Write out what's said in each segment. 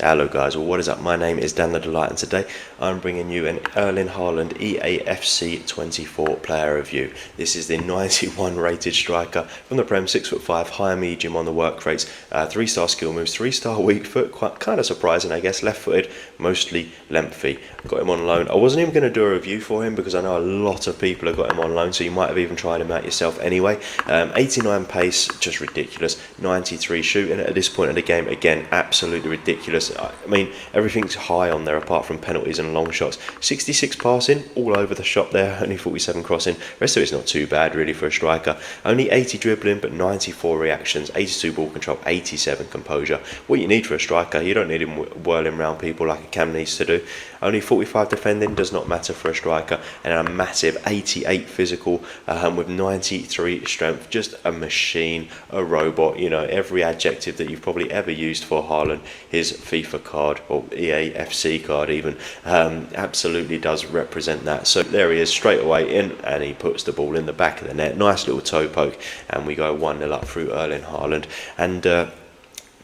Hello guys, well what is up? My name is Dan the Delight and today I'm bringing you an Erling Haaland Eafc 24 player review. This is the 91 rated striker from the Prem, 6'5", high medium on the work rates, 3-star skill moves, 3-star weak foot, kind of surprising I guess, left footed, mostly lengthy. Got him on loan. I wasn't even going to do a review for him because I know a lot of people have got him on loan, so you might have even tried him out yourself anyway. 89 pace, just ridiculous, 93 shooting at this point in the game, again absolutely ridiculous. I mean, everything's high on there apart from penalties and long shots. 66 passing, all over the shop there, only 47 crossing. Rest of it's not too bad really for a striker. Only 80 dribbling, but 94 reactions, 82 ball control, 87 composure. What you need for a striker, you don't need him whirling around people like a Cam needs to do. Only 45 defending, does not matter for a striker, and a massive 88 physical with 93 strength. Just a machine, a robot, you know, every adjective that you've probably ever used for Haaland. His FIFA card, or Eafc card even, absolutely does represent that. So there he is straight away in, and he puts the ball in the back of the net. Nice little toe poke, and we go 1-0 up through Erling Haaland. And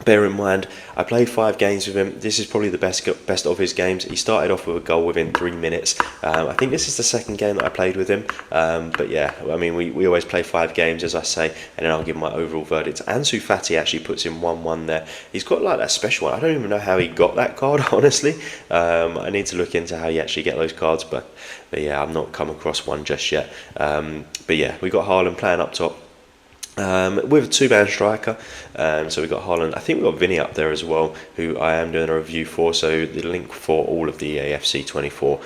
bear in mind, I played 5 games with him. This is probably the best of his games. He started off with a goal within 3 minutes. I think this is the second game that I played with him. But yeah, I mean, we always play 5 games, as I say, and then I'll give my overall verdict. Ansu Fati actually puts in 1-1 there. He's got like that special one. I don't even know how he got that card, honestly. I need to look into how you actually get those cards, but yeah, I've not come across one just yet. But yeah, we got Haaland playing up top. With a 2-man striker, so we've got Haaland. I think we've got Vinny up there as well, who I am doing a review for, so the link for all of the AFC 24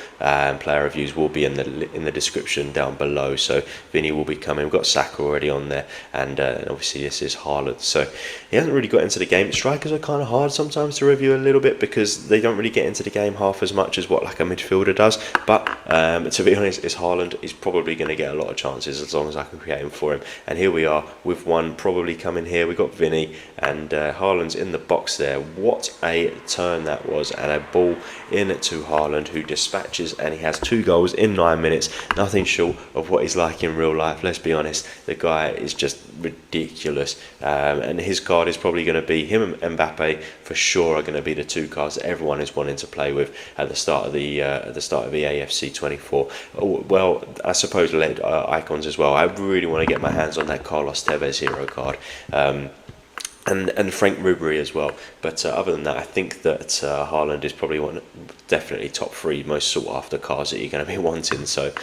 player reviews will be in the description down below. So Vinny will be coming. We've got Saka already on there, and obviously this is Haaland. So he hasn't really got into the game. Strikers are kind of hard sometimes to review a little bit because they don't really get into the game half as much as what like a midfielder does, but to be honest, it's Haaland. He's probably going to get a lot of chances as long as I can create him for him, and here we are with one probably coming here. We got Vinny, and Haaland's in the box there. What a turn that was, and a ball in to Haaland, who dispatches, and he has 2 goals in 9 minutes. Nothing short of what he's like in real life, let's be honest. The guy is just ridiculous, and his card is probably going to be him and Mbappe for sure are going to be the 2 cards that everyone is wanting to play with at the start of the AFC 24. Well, I suppose LED icons as well. I really want to get my hands on that Carlos Tevez hero card, and Frank Ribery as well. But other than that, I think that Haaland is probably definitely top 3 most sought after cards that you're going to be wanting. So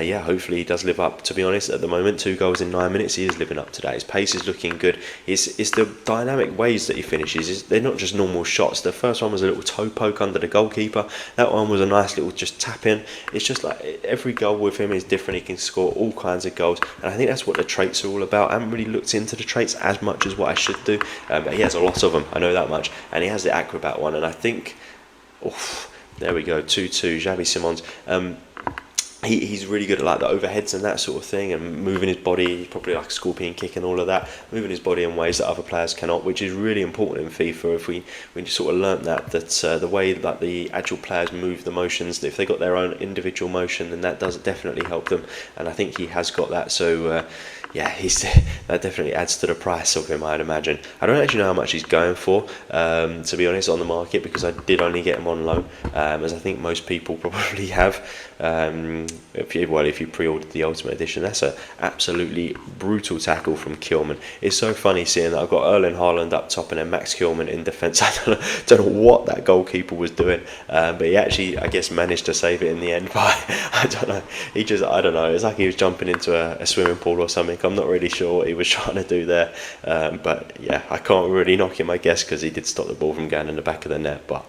yeah, hopefully he does live up. To be honest, at the moment, 2 goals in 9 minutes, he is living up to that. His pace is looking good. It's the dynamic ways that he finishes. They're not just normal shots. The first one was a little toe poke under the goalkeeper. That one was a nice little just tap in. It's just like every goal with him is different. He can score all kinds of goals, and I think that's what the traits are all about. I haven't really looked into the traits as much as what I should do, but he has a lot of them, I know that much, and he has the acrobat one, and I think, there we go, 2-2, Xavi Simons. He's really good at like the overheads and that sort of thing, and moving his body, probably like a scorpion kick and all of that, moving his body in ways that other players cannot, which is really important in FIFA. If we just sort of learnt that the way that the actual players move the motions, if they got their own individual motion, then that does definitely help them, and I think he has got that. So yeah, that definitely adds to the price of him, I'd imagine. I don't actually know how much he's going for, to be honest, on the market, because I did only get him on loan, as I think most people probably have. If you pre-ordered the Ultimate Edition. That's an absolutely brutal tackle from Kilman. It's so funny seeing that I've got Erling Haaland up top and then Max Kilman in defence. I don't know what that goalkeeper was doing, but he actually, I guess, managed to save it in the end. But I don't know. I don't know. It's like he was jumping into a swimming pool or something. I'm not really sure what he was trying to do there. But yeah, I can't really knock him, I guess, because he did stop the ball from going in the back of the net. But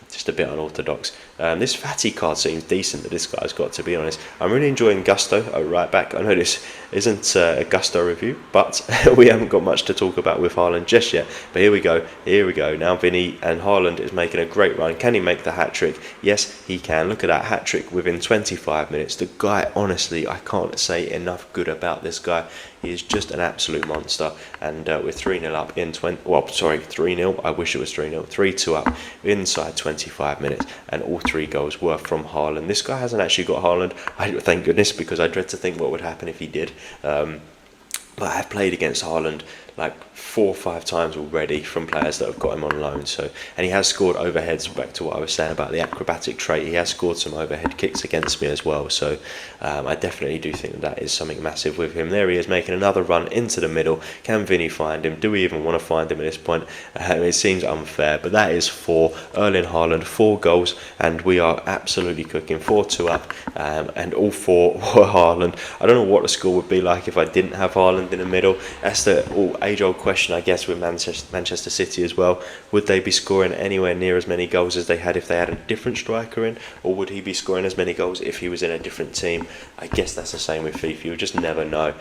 just a bit unorthodox. This Fati card seems decent that this guy's got, to be honest. I'm really enjoying Gusto right back. I know this isn't a Gusto review, but we haven't got much to talk about with Haaland just yet. But here we go. Now Vinny, and Haaland is making a great run. Can he make the hat-trick? Yes, he can. Look at that hat-trick within 25 minutes. The guy, honestly, I can't say enough good about this guy. He is just an absolute monster, and we're 3-0 up in 3-0, I wish it was 3-0, 3-2 up inside 25 minutes, and all 3 goals were from Haaland. This guy hasn't actually got Haaland, thank goodness, because I dread to think what would happen if he did. But I have played against Haaland like 4 or 5 times already from players that have got him on loan. So, and he has scored overheads. Back to what I was saying about the acrobatic trait, he has scored some overhead kicks against me as well. So I definitely do think that is something massive with him. There he is making another run into the middle. Can Vinny find him? Do we even want to find him at this point? It seems unfair, but that is for Erling Haaland, 4 goals, and we are absolutely cooking. 4-2 up, and all 4 were Haaland. I don't know what the score would be like if I didn't have Haaland in the middle. That's the age-old question, I guess, with Manchester City as well. Would they be scoring anywhere near as many goals as they had if they had a different striker in, or would he be scoring as many goals if he was in a different team? I guess that's the same with FIFA. You'll just never know,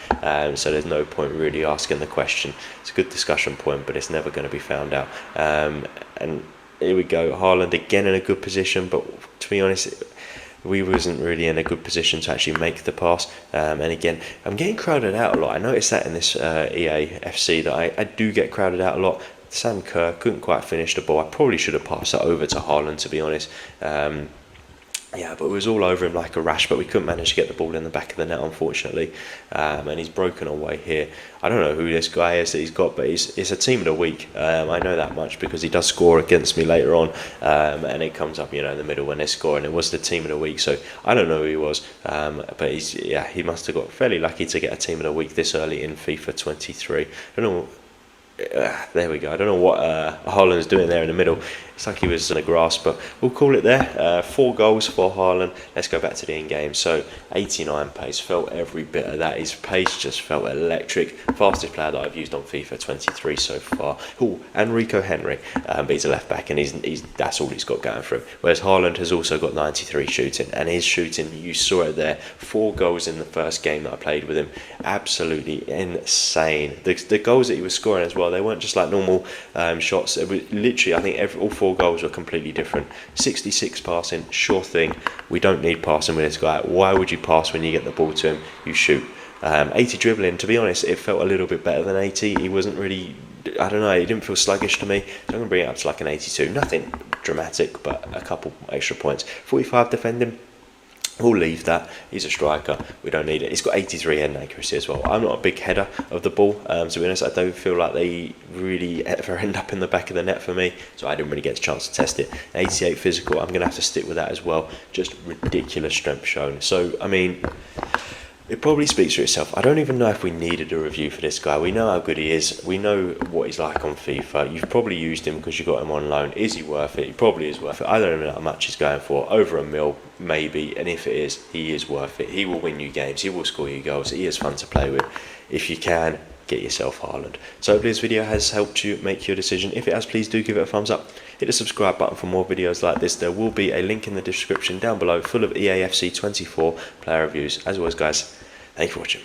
so there's no point really asking the question. It's a good discussion point, but it's never going to be found out. And here we go, Haaland again in a good position, but to be honest, we wasn't really in a good position to actually make the pass. And again, I'm getting crowded out a lot. I noticed that in this Eafc that I do get crowded out a lot. Sam Kerr couldn't quite finish the ball. I probably should have passed it over to Haaland, to be honest. Yeah, but it was all over him like a rash, but we couldn't manage to get the ball in the back of the net, unfortunately. And he's broken away here. I don't know who this guy is that he's got, but it's a team of the week. I know that much because he does score against me later on, and it comes up, in the middle when they score, and it was the team of the week. So I don't know who he was, but he must have got fairly lucky to get a team of the week this early in FIFA 23. I don't know. There we go. I don't know what Haaland's doing there in the middle. It's like he was in the grass, but we'll call it there. 4 goals for Haaland. Let's go back to the in-game. So 89 pace. Felt every bit of that. His pace just felt electric. Fastest player that I've used on FIFA 23 so far. Oh, and Rico Henry. But he's a left back, and he's that's all he's got going for him. Whereas Haaland has also got 93 shooting, and his shooting, you saw it there. 4 goals in the first game that I played with him. Absolutely insane. The goals that he was scoring as well, they weren't just like normal shots. It was literally, I think all 4 goals were completely different. 66 passing, sure thing. We don't need passing with this guy. Why would you pass when you get the ball to him? You shoot. 80 dribbling, to be honest, it felt a little bit better than 80. He wasn't really, I don't know, he didn't feel sluggish to me. So I'm going to bring it up to like an 82. Nothing dramatic, but a couple extra points. 45 defending. We'll leave that. He's a striker. We don't need it. He's got 83 head accuracy as well. I'm not a big header of the ball. To be honest, I don't feel like they really ever end up in the back of the net for me. So I didn't really get a chance to test it. 88 physical. I'm going to have to stick with that as well. Just ridiculous strength shown. So, I mean, it probably speaks for itself. I don't even know if we needed a review for this guy. We know how good he is. We know what he's like on FIFA. You've probably used him because you got him on loan. Is he worth it? He probably is worth it. I don't even know how much he's going for. Over £1 million, maybe. And if it is, he is worth it. He will win you games. He will score you goals. He is fun to play with. If you can, get yourself Haaland. So hopefully this video has helped you make your decision. If it has, please do give it a thumbs up. Hit the subscribe button for more videos like this. There will be a link in the description down below full of Eafc 24 player reviews. As always, guys, thank you for watching.